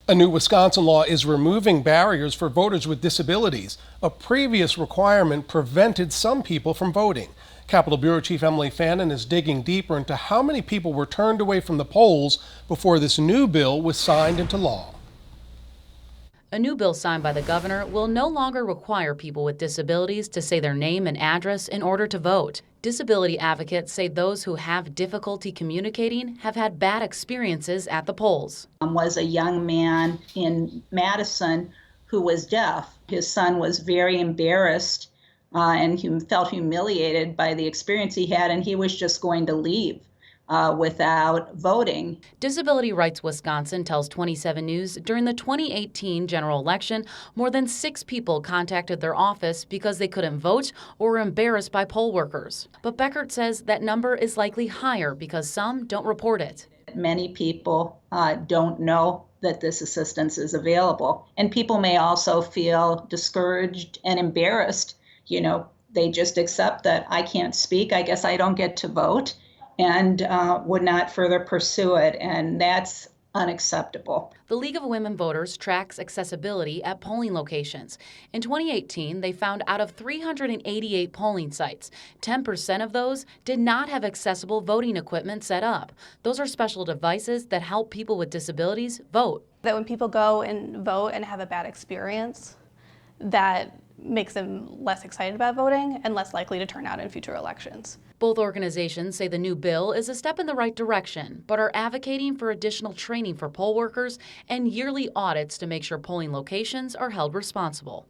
A new Wisconsin law is removing barriers for voters with disabilities. A previous requirement prevented some people from voting. Capitol Bureau Chief Emily Fannin is digging deeper into how many people were turned away from the polls before this new bill was signed into law. A new bill signed by the governor will no longer require people with disabilities to say their name and address in order to vote. Disability advocates say those who have difficulty communicating have had bad experiences at the polls. Was a young man in Madison who was deaf. His son was very embarrassed and he felt humiliated by the experience he had, and he was just going to leave without voting. Disability Rights Wisconsin tells 27 News during the 2018 general election, more than 6 people contacted their office because they couldn't vote or were embarrassed by poll workers. But Beckert says that number is likely higher because some don't report it. Many people don't know that this assistance is available, and people may also feel discouraged and embarrassed. They just accept that I can't speak, I guess I don't get to vote, and would not further pursue it, and that's unacceptable. The League of Women Voters tracks accessibility at polling locations. In 2018, they found out of 388 polling sites, 10% of those did not have accessible voting equipment set up. Those are special devices that help people with disabilities vote. That when people go and vote and have a bad experience, that makes them less excited about voting and less likely to turn out in future elections. Both organizations say the new bill is a step in the right direction, but are advocating for additional training for poll workers and yearly audits to make sure polling locations are held responsible.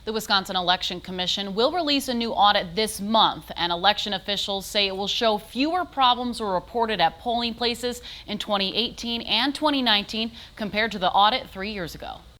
The Wisconsin Election Commission will release a new audit this month, and election officials say it will show fewer problems were reported at polling places in 2018 and 2019 compared to the audit 3 years ago.